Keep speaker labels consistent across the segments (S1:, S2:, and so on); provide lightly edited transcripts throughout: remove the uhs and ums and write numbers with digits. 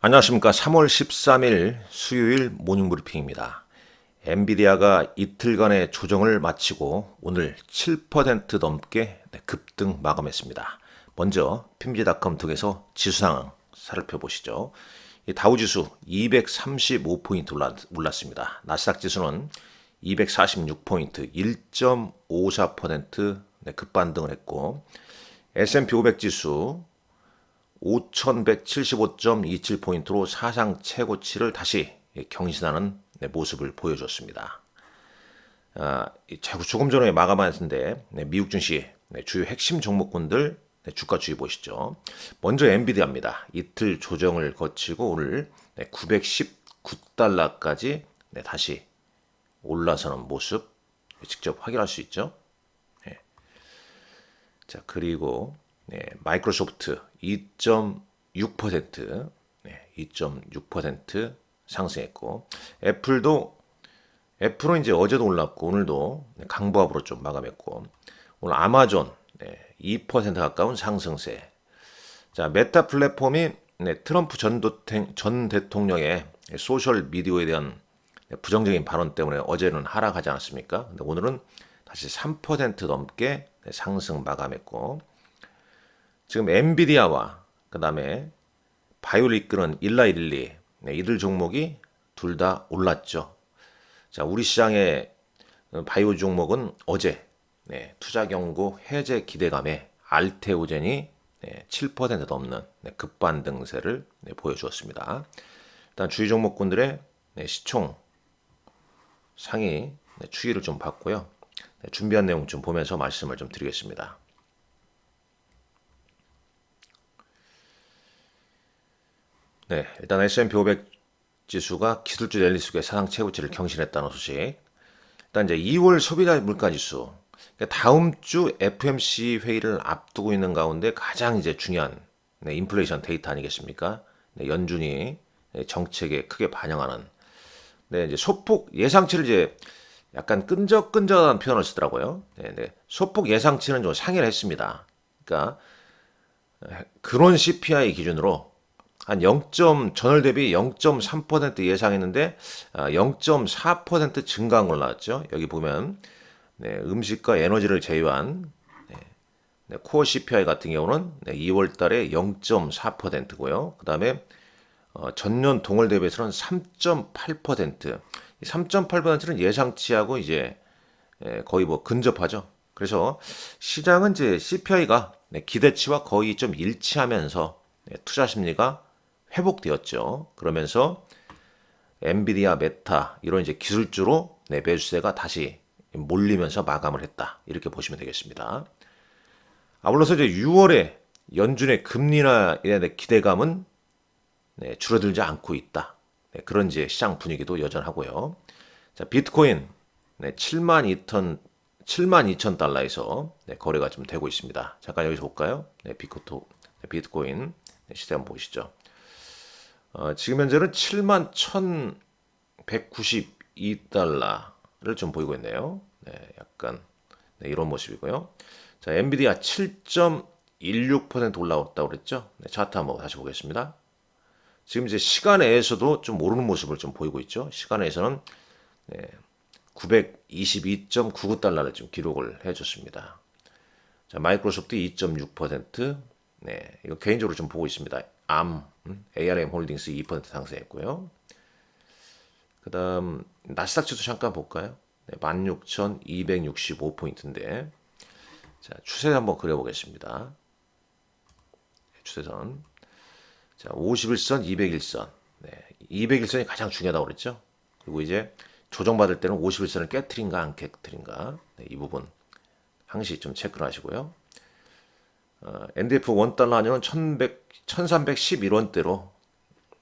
S1: 안녕하십니까. 3월 13일 수요일 모닝브리핑입니다. 엔비디아가 이틀간의 조정을 마치고 오늘 7% 넘게 급등 마감했습니다. 먼저 핀지닷컴 통해서 지수 상황 살펴보시죠. 다우지수 235포인트 올랐습니다. 나스닥 지수는 246포인트 1.54% 급반등을 했고, S&P 500 지수 5,175.27포인트로 사상 최고치를 다시 경신하는 모습을 보여줬습니다. 조금 전에 마감했는데 미국 증시 주요 핵심 종목군들 주가 추이 보시죠. 먼저 엔비디아입니다. 이틀 조정을 거치고 오늘 919달러까지 다시 올라서는 모습 직접 확인할 수 있죠. 자, 그리고 마이크로소프트 2.6% 2.6% 상승했고, 애플은 이제 어제도 올랐고 오늘도 강보합으로 좀 마감했고, 오늘 아마존 2% 가까운 상승세. 자, 메타 플랫폼이 트럼프 전 대통령의 소셜 미디어에 대한 부정적인 발언 때문에 어제는 하락하지 않았습니까? 근데 오늘은 다시 3% 넘게 상승 마감했고, 지금 엔비디아와 그 다음에 바이오를 이끄는 일라이릴리 이들 종목이 둘 다 올랐죠. 자, 우리 시장의 바이오 종목은 어제 투자 경고 해제 기대감에 알테오젠이 7% 넘는 급반등세를 보여주었습니다. 일단 주요 종목군들의 시총 상위 추이를 좀 봤고요. 준비한 내용 좀 보면서 말씀을 좀 드리겠습니다. 일단 S&P 500 지수가 기술주 랠리속의 사상 최고치를 경신했다는 소식. 일단 이제 2월 소비자 물가 지수. 그러니까 다음 주 FOMC 회의를 앞두고 있는 가운데 가장 이제 중요한 인플레이션 데이터 아니겠습니까? 연준이 정책에 크게 반영하는. 이제 소폭 예상치를 이제 약간 끈적끈적한 표현을 쓰더라고요. 소폭 예상치는 좀 상회를 했습니다. 그러니까 근원 CPI 기준으로 한 0. 전월 대비 0.3% 예상했는데 0.4% 증가한 걸로 나왔죠. 여기 보면 음식과 에너지를 제외한 코어 CPI 같은 경우는 2월 달에 0.4%고요. 그 다음에 전년 동월 대비해서는 3.8%. 3.8%는 예상치하고 이제 거의 뭐 근접하죠. 그래서 시장은 이제 CPI가 기대치와 거의 좀 일치하면서 투자 심리가 회복되었죠. 그러면서 엔비디아, 메타 이런 이제 기술주로 매수세가 다시 몰리면서 마감을 했다. 이렇게 보시면 되겠습니다. 아울러서 이제 6월에 연준의 금리 인하에 대한 기대감은 줄어들지 않고 있다. 그런 이제 시장 분위기도 여전하고요. 자, 비트코인 72,000달러에서 거래가 좀 되고 있습니다. 잠깐 여기서 볼까요? 비트코인 시세 한번 보시죠. 지금 현재는 71,192달러를 좀 보이고 있네요. 약간 이런 모습이고요. 자, 엔비디아 7.16% 올라왔다고 그랬죠. 차트 한번 다시 보겠습니다. 지금 이제 시간에서도 좀 오르는 모습을 좀 보이고 있죠. 시간에서는 922.99달러를 좀 기록을 해줬습니다. 자, 마이크로소프트 2.6%, 이거 개인적으로 좀 보고 있습니다. ARM 홀딩스 2% 상승했고요. 그 다음 나스닥 지수 잠깐 볼까요? 16,265포인트인데, 자, 추세 한번 그려보겠습니다. 추세선. 자, 51선, 201선. 201선이 가장 중요하다고 그랬죠. 그리고 이제 조정받을 때는 51선을 깨트린가 안 깨트린가. 이 부분 항시 좀 체크를 하시고요. NDF 1달러 환율은 1311원대로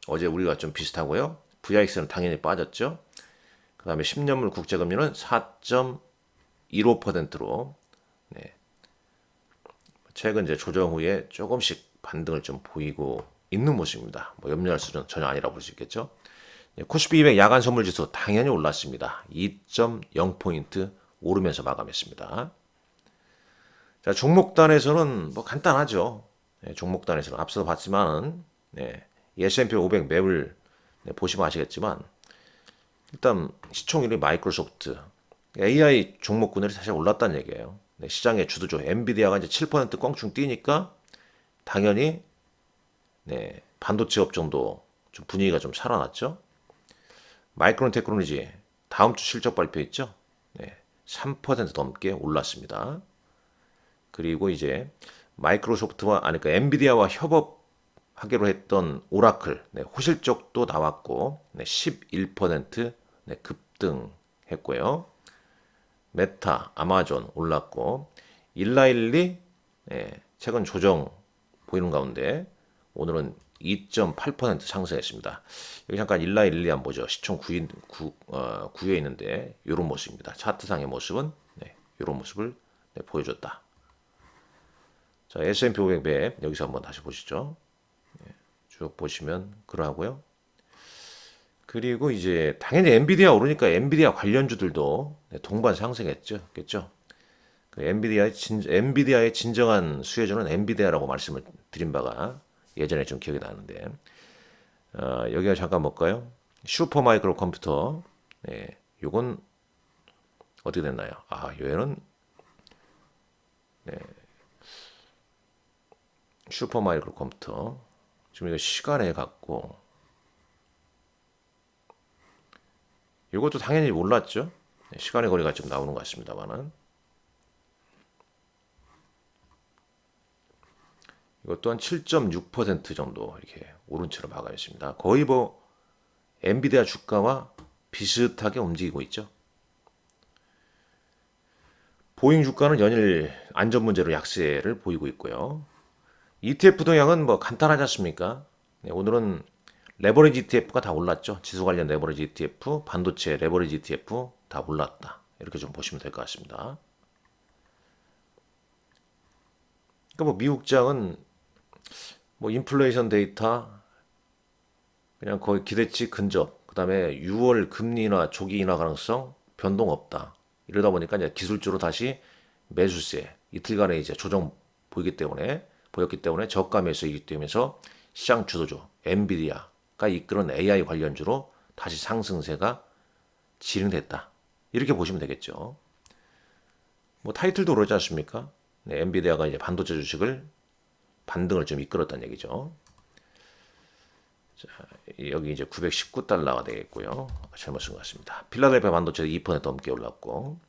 S1: 어제 우리가 좀 비슷하고요. VIX는 당연히 빠졌죠. 그 다음에 10년물 국제금리는 4.15%로 최근 이제 조정 후에 조금씩 반등을 좀 보이고 있는 모습입니다. 뭐 염려할 수는 전혀 아니라고 볼 수 있겠죠. 코스피 200 야간 선물 지수 당연히 올랐습니다. 2.0포인트 오르면서 마감했습니다. 자, 종목단에서는 뭐 간단하죠. 종목단에서는 앞서 봤지만은 S&P 500 맵을 보시면 아시겠지만 일단 시총일위 마이크로소프트, AI 종목군들이 사실 올랐다는 얘기예요. 시장의 주도주 엔비디아가 이제 7% 껑충 뛰니까 당연히 반도체 업종도 좀 분위기가 좀 살아났죠. 마이크론 테크놀로지 다음 주 실적 발표했죠. 3% 넘게 올랐습니다. 그리고 이제 마이크로소프트와 아니 그 엔비디아와 협업하기로 했던 오라클 호실적도 나왔고 11% 급등했고요. 메타, 아마존 올랐고 일라일리 최근 조정 보이는 가운데 오늘은 2.8% 상승했습니다. 여기 잠깐 일라일리 한번 보죠. 시총 9위에 있는데 이런 모습입니다. 차트상의 모습은 이런 모습을 보여줬다. 자, S&P 500 맵 여기서 한번 다시 보시죠. 쭉 보시면 그러하고요. 그리고 이제 당연히 엔비디아 오르니까 엔비디아 관련주들도 동반 상승했죠. 겠죠? 그 엔비디아의 진정한 수혜주는 엔비디아라고 말씀을 드린 바가 예전에 좀 기억이 나는데 여기가 잠깐 볼까요? 슈퍼마이크로 컴퓨터 요건 어떻게 됐나요? 얘는 슈퍼마이크로 컴퓨터 지금 이거 시간에 갖고 이것도 당연히 몰랐죠. 시간의 거리가 좀 나오는 것 같습니다만은 이것 또한 7.6% 정도 이렇게 오른 채로 막아 있습니다. 거의 뭐 엔비디아 주가와 비슷하게 움직이고 있죠. 보잉 주가는 연일 안전 문제로 약세를 보이고 있고요. ETF 동향은 뭐 간단하지 않습니까? 오늘은 레버리지 ETF가 다 올랐죠. 지수 관련 레버리지 ETF, 반도체 레버리지 ETF 다 올랐다. 이렇게 좀 보시면 될 것 같습니다. 그러니까 뭐 미국장은 뭐 인플레이션 데이터 그냥 거의 기대치 근접, 그다음에 6월 금리 인하 조기 인하 가능성 변동 없다. 이러다 보니까 이제 기술주로 다시 매수세 이틀간의 이제 조정 보였기 때문에 저가 매수이기 때문에 시장 주도주 엔비디아가 이끄는 AI 관련주로 다시 상승세가 진행됐다. 이렇게 보시면 되겠죠. 뭐 타이틀도 그러지 않습니까? 엔비디아가 이제 반도체 주식을 반등을 좀 이끌었다는 얘기죠. 자, 여기 이제 919달러가 되겠고요. 잘못 쓴 것 같습니다. 필라델피아 반도체 2% 넘게 올랐고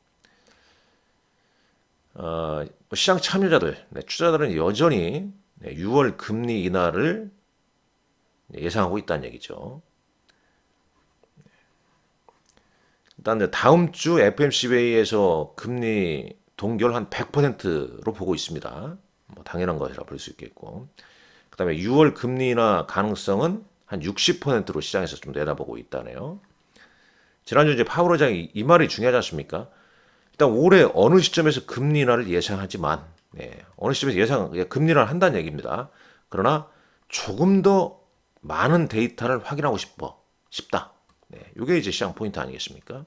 S1: 시장 참여자들, 투자자들은 여전히 6월 금리 인하를 예상하고 있다는 얘기죠. 일단 다음 주 FMC 회의에서 금리 동결 한 100%로 보고 있습니다. 뭐 당연한 것이라 볼 수 있겠고, 그다음에 6월 금리 인하 가능성은 한 60%로 시장에서 좀 내다보고 있다네요. 지난주 이제 파월 의장이 이 말이 중요하지 않습니까? 일단 올해 어느 시점에서 금리 인하를 예상하지만 어느 시점에서 금리 인하를 한다는 얘기입니다. 그러나 조금 더 많은 데이터를 확인하고 싶다. 이게 이제 시장 포인트 아니겠습니까?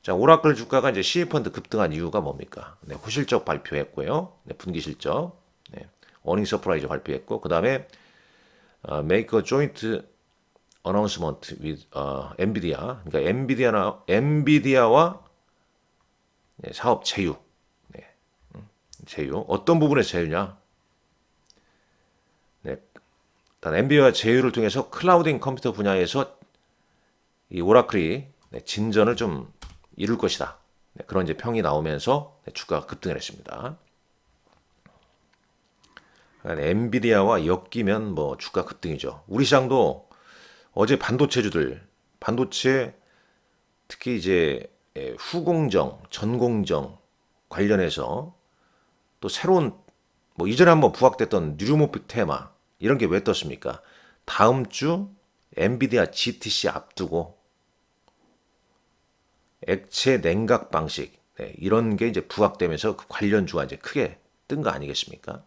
S1: 자, 오라클 주가가 이제 12% 급등한 이유가 뭡니까? 후실적 발표했고요. 분기 실적, 어닝 서프라이즈 발표했고, 그 다음에 make a joint announcement with 엔비디아. 그러니까 엔비디아와 사업 제휴. 제휴. 어떤 부분에서 제휴냐? 일단 엔비디아 제휴를 통해서 클라우딩 컴퓨터 분야에서 이 오라클이 진전을 좀 이룰 것이다. 그런 이제 평이 나오면서 주가가 급등을 했습니다. 엔비디아와 엮이면 뭐 주가 급등이죠. 우리 시장도 어제 반도체 특히 이제 후공정, 전공정 관련해서 또 새로운 뭐 이전에 한번 부각됐던 뉴로모픽 테마 이런 게 왜 떴습니까? 다음 주 엔비디아 GTC 앞두고 액체 냉각 방식 이런 게 이제 부각되면서 그 관련주가 이제 크게 뜬 거 아니겠습니까?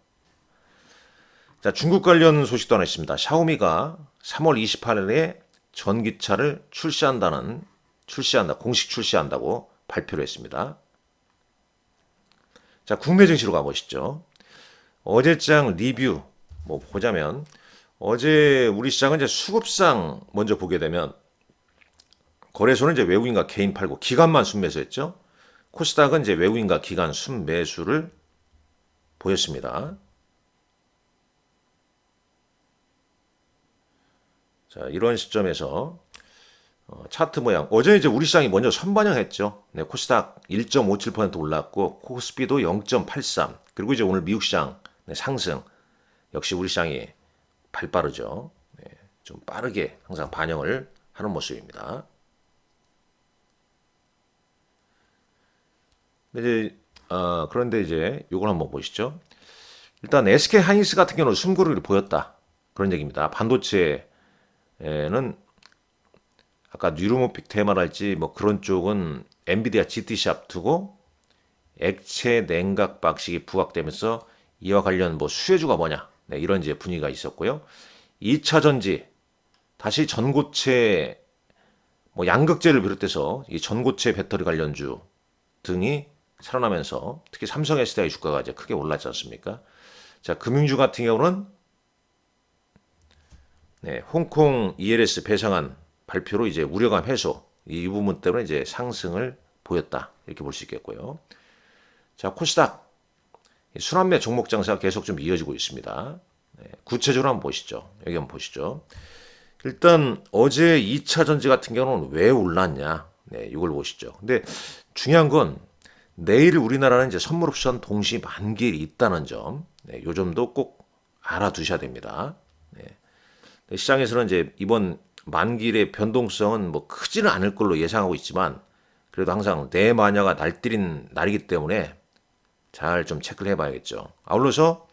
S1: 자, 중국 관련 소식도 하나 있습니다. 샤오미가 3월 28일에 전기차를 공식 출시한다고 발표를 했습니다. 자, 국내 증시로 가보시죠. 어제장 리뷰 보자면 어제 우리 시장은 이제 수급상 먼저 보게 되면 거래소는 이제 외국인과 개인 팔고 기관만 순매수했죠. 코스닥은 이제 외국인과 기관 순매수를 보였습니다. 자, 이런 시점에서 차트 모양. 어제 이제 우리 시장이 먼저 선반영했죠. 네, 코스닥 1.57% 올랐고 코스피도 0.83. 그리고 이제 오늘 미국 시장 네, 상승. 역시 우리 시장이 발 빠르죠. 네, 좀 빠르게 항상 반영을 하는 모습입니다. 그런데 이제 이걸 한번 보시죠. 일단 SK 하이닉스 같은 경우는 숨고르기를 보였다. 그런 얘기입니다. 반도체는 아까 뉴로모픽 테마랄지 뭐 그런 쪽은 엔비디아 GTC 앞두고 액체 냉각 방식이 부각되면서 이와 관련 뭐 수혜주가 뭐냐 네, 이런 이제 분위기가 있었고요. 2차 전지 다시 전고체 뭐 양극재를 비롯해서 이 전고체 배터리 관련주 등이 살아나면서 특히 삼성 SDI 주가가 이제 크게 올랐지 않습니까? 자, 금융주 같은 경우는 네, 홍콩 ELS 배상안 발표로 이제 우려감 해소 이 부분 때문에 이제 상승을 보였다 이렇게 볼 수 있겠고요. 자, 코스닥 순환매 종목 장세가 계속 좀 이어지고 있습니다. 네, 구체적으로 한번 보시죠. 여기 한번 보시죠. 일단 어제 2차 전지 같은 경우는 왜 올랐냐? 네, 이걸 보시죠. 근데 중요한 건 내일 우리나라는 이제 선물 옵션 동시 만기일이 있다는 점, 네, 요 점도 꼭 알아두셔야 됩니다. 네, 시장에서는 이제 이번 만기일의 변동성은 뭐 크지는 않을 걸로 예상하고 있지만 그래도 항상 내 마녀가 날뛰린 날이기 때문에 잘 좀 체크를 해봐야겠죠. 아울러서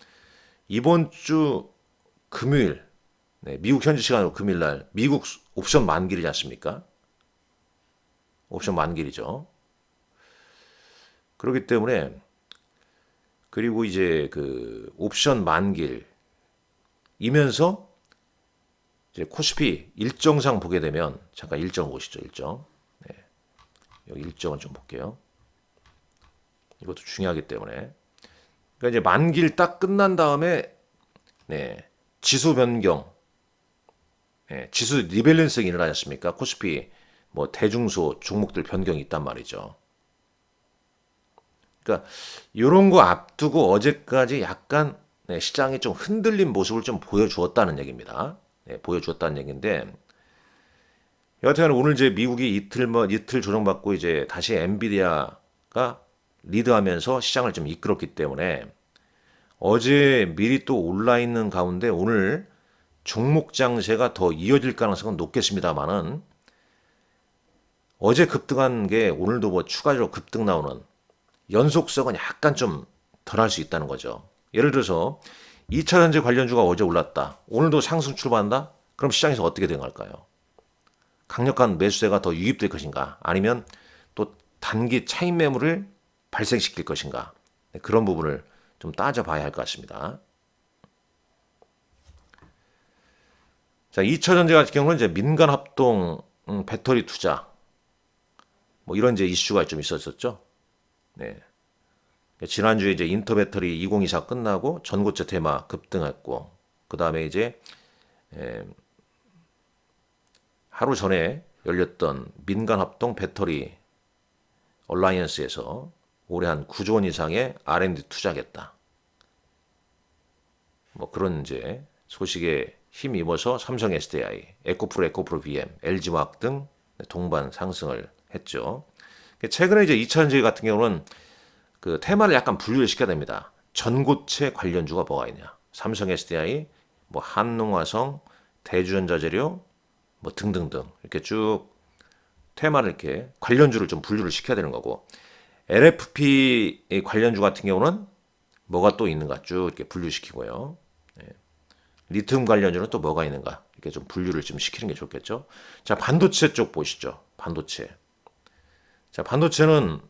S1: 이번 주 금요일, 네, 미국 현지 시간으로 금요일 날 미국 옵션 만기일이지 않습니까? 옵션 만기일이죠. 그렇기 때문에 그리고 이제 그 옵션 만기일이면서 이제 코스피 일정상 보게 되면 잠깐 일정 보시죠. 일정. 네, 여기 일정은 좀 볼게요. 이것도 중요하기 때문에. 그러니까 이제 만기일 딱 끝난 다음에 네, 지수 변경, 네, 지수 리밸런싱이 일어나지 않습니까? 코스피 뭐 대중소 종목들 변경이 있단 말이죠. 그러니까 이런 거 앞두고 어제까지 약간 네, 시장이 좀 흔들린 모습을 좀 보여주었다는 얘기입니다. 네, 보여주었다는 얘기인데 여하튼 오늘 이제 미국이 이틀 조정받고 이제 다시 엔비디아가 리드하면서 시장을 좀 이끌었기 때문에 어제 미리 또 올라 있는 가운데 오늘 종목 장세가 더 이어질 가능성은 높겠습니다만은 어제 급등한 게 오늘도 뭐 추가적으로 급등 나오는 연속성은 약간 좀 덜할 수 있다는 거죠. 예를 들어서 2차 전지 관련주가 어제 올랐다. 오늘도 상승 출발한다? 그럼 시장에서 어떻게 된걸까요? 강력한 매수세가 더 유입될 것인가? 아니면 또 단기 차익 매물을 발생시킬 것인가? 그런 부분을 좀 따져봐야 할 것 같습니다. 자, 2차 전지 같은 경우는 이제 민간 합동 배터리 투자 뭐 이런 이제 이슈가 좀 있었었죠. 네. 지난주에 이제 인터 배터리 2024 끝나고 전고체 테마 급등했고 그 다음에 이제 하루 전에 열렸던 민간 합동 배터리 얼라이언스에서 올해 한 9조 원 이상의 R&D 투자하겠다. 뭐 그런 이제 소식에 힘입어서 삼성 SDI, 에코프로 VM, LG화학 등 동반 상승을 했죠. 최근에 이제 2차전지 같은 경우는 그 테마를 약간 분류를 시켜야 됩니다. 전고체 관련주가 뭐가 있냐? 삼성 SDI, 뭐 한농화성, 대주전자재료, 뭐 등등등 이렇게 쭉 테마를 이렇게 관련주를 좀 분류를 시켜야 되는 거고 LFP 관련주 같은 경우는 뭐가 또 있는가 쭉 이렇게 분류시키고요. 리튬 관련주는 또 뭐가 있는가 이렇게 좀 분류를 좀 시키는 게 좋겠죠. 자, 반도체 쪽 보시죠. 반도체. 자, 반도체는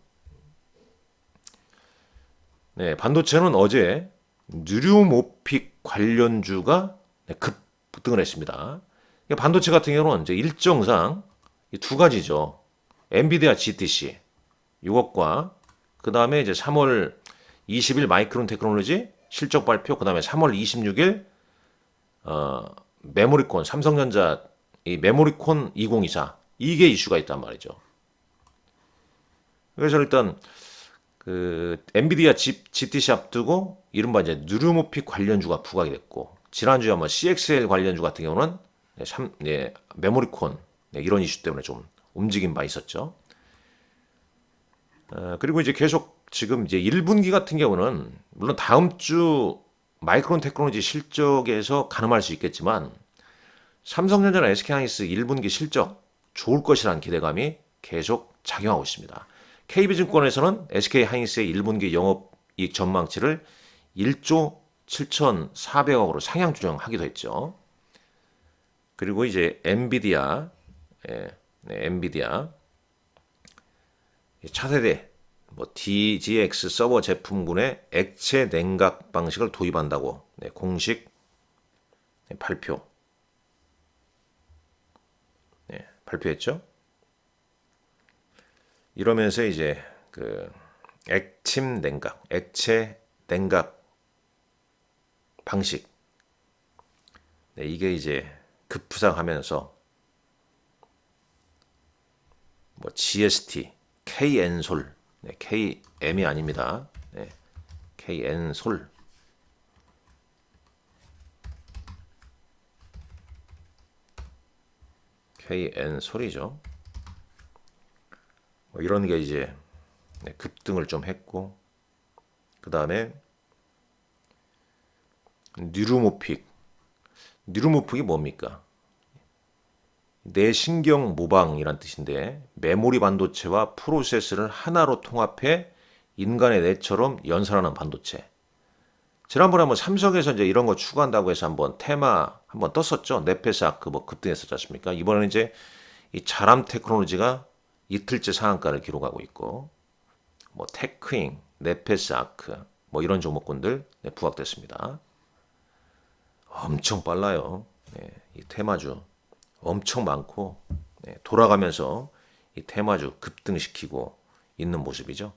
S1: 어제 뉴로모픽 관련주가 급등을 했습니다. 반도체 같은 경우는 이제 일정상 두 가지죠. 엔비디아 GTC 이것과 그 다음에 이제 3월 20일 마이크론 테크놀로지 실적 발표, 그 다음에 3월 26일 메모리콘, 삼성전자 이 메모리콘 2024 이게 이슈가 있단 말이죠. 그래서 일단 그 엔비디아 GTC 앞두고 이른바 이제 누르모픽 관련주가 부각이 됐고 지난주에 한번 CXL 관련주 같은 경우는 메모리콘 이런 이슈 때문에 좀 움직인 바 있었죠. 그리고 이제 계속 지금 이제 1분기 같은 경우는 물론 다음 주 마이크론 테크놀로지 실적에서 가늠할 수 있겠지만 삼성전자나 SK하이닉스 1분기 실적 좋을 것이라는 기대감이 계속 작용하고 있습니다. KB증권에서는 SK하이닉스의 1분기 영업이익 전망치를 1조 7,400억으로 상향 조정하기도 했죠. 그리고 이제 엔비디아, 엔비디아 차세대 DGX 서버 제품군의 액체 냉각 방식을 도입한다고 공식 발표했죠. 이러면서 이제 그 액침 냉각, 액체 냉각 방식 이게 이제 급부상하면서 GST, KN솔, KM이 아닙니다. KN솔 KN솔이죠. 이런 게 이제 급등을 좀 했고 그 다음에 뉴르모픽이 뭡니까? 내신경 모방이란 뜻인데 메모리 반도체와 프로세스를 하나로 통합해 인간의 뇌처럼 연산하는 반도체. 지난번에 한번 삼성에서 이제 이런 거 추구한다고 해서 한번 테마 한번 떴었죠. 네페스 아크 급등했었지 않습니까? 이번에는 이제 이 자람 테크놀로지가 이틀째 상한가를 기록하고 있고 테크잉, 네페스 아크 이런 종목군들 부각됐습니다. 엄청 빨라요. 이 테마주 엄청 많고 돌아가면서 이 테마주 급등시키고 있는 모습이죠.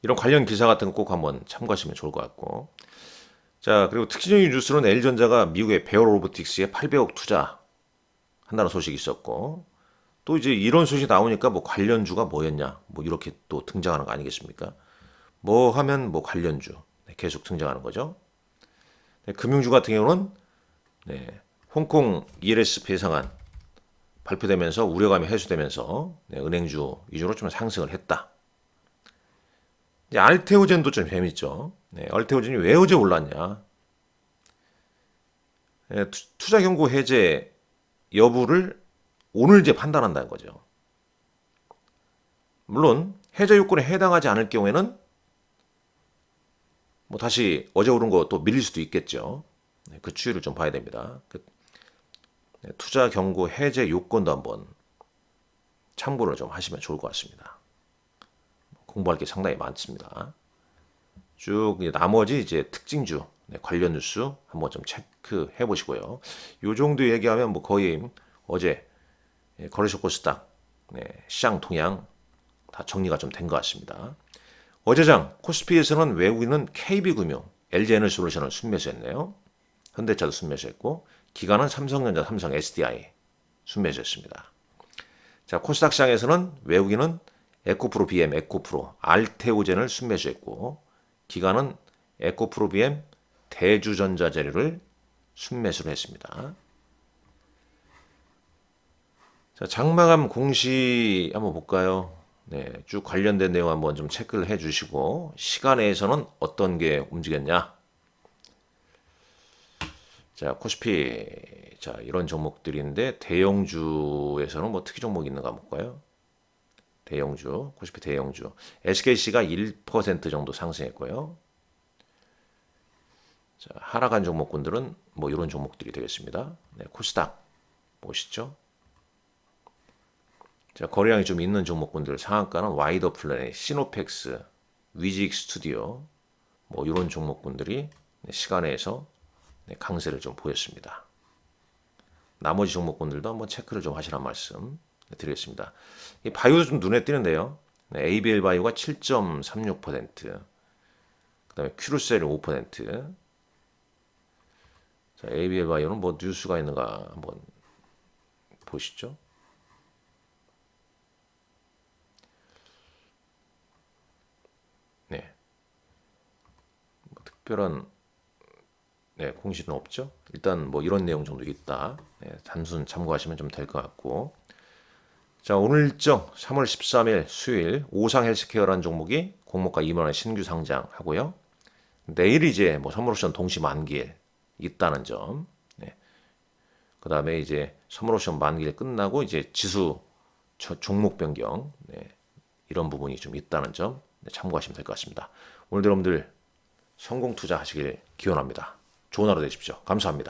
S1: 이런 관련 기사 같은 거 꼭 한번 참고하시면 좋을 것 같고. 자, 그리고 특징적인 뉴스는 LG전자가 미국의 베어 로보틱스에 800억 투자한다는 소식이 있었고 또 이제 이런 소식이 나오니까 관련주가 뭐였냐 이렇게 또 등장하는 거 아니겠습니까? 하면 관련주 계속 등장하는 거죠. 금융주 같은 경우는 홍콩 ELS 배상안 발표되면서 우려감이 해소되면서 은행주 위주로 좀 상승을 했다. 알테오젠도 좀 재밌죠. 알테오젠이 왜 어제 올랐냐? 투자 경고 해제 여부를 오늘 이제 판단한다는 거죠. 물론 해제 요건에 해당하지 않을 경우에는 다시 어제 오른 거 또 밀릴 수도 있겠죠. 그 추이를 좀 봐야 됩니다. 투자 경고 해제 요건도 한번 참고를 좀 하시면 좋을 것 같습니다. 공부할 게 상당히 많습니다. 쭉 나머지 이제 특징주 관련 뉴스 한번 좀 체크해 보시고요. 요 정도 얘기하면 거의 어제 거래소 코스닥 시장 동향 다 정리가 좀 된 것 같습니다. 어제장 코스피에서는 외국인은 KB금융, LG에너지솔루션을 순매수했네요. 현대차도 순매수했고 기관은 삼성전자, 삼성 SDI 순매수했습니다. 자, 코스닥 시장에서는 외국인은 에코프로 BM, 에코프로, 알테오젠을 순매수했고 기관은 에코프로 BM, 대주전자재료를 순매수를 했습니다. 자, 장마감 공시 한번 볼까요? 쭉 관련된 내용 한번 좀 체크를 해 주시고 시간에서는 어떤 게 움직였냐? 자, 코스피 자, 이런 종목들인데 대형주에서는 특이 종목이 있는가 볼까요? 대형주, 코스피 대형주. SKC가 1% 정도 상승했고요. 자, 하락한 종목군들은 이런 종목들이 되겠습니다. 코스닥 보시죠. 자, 거래량이 좀 있는 종목군들 상한가는 와이더 플래닛, 시노펙스, 위직 스튜디오 이런 종목군들이 시간에서 강세를 좀 보였습니다. 나머지 종목군들도 한번 체크를 좀 하시란 말씀 드리겠습니다. 이 바이오도 좀 눈에 띄는데요. ABL 바이오가 7.36%, 그다음에 큐르셀이 5%. 자, ABL 바이오는 뭐 뉴스가 있는가 한번 보시죠. 네, 뭐 특별한 공시는 없죠. 일단 뭐 이런 내용 정도 있다. 단순 참고하시면 좀 될 것 같고. 자, 오늘 일정 3월 13일 수요일 오상 헬스케어라는 종목이 공모가 2만 원에 신규 상장하고요. 내일 이제 뭐 선물옵션 동시 만기일 있다는 점. 네. 그다음에 이제 선물옵션 만기일 끝나고 이제 지수 종목 변경 이런 부분이 좀 있다는 점 참고하시면 될 것 같습니다. 오늘도 여러분들 성공 투자하시길 기원합니다. 좋은 하루 되십시오. 감사합니다.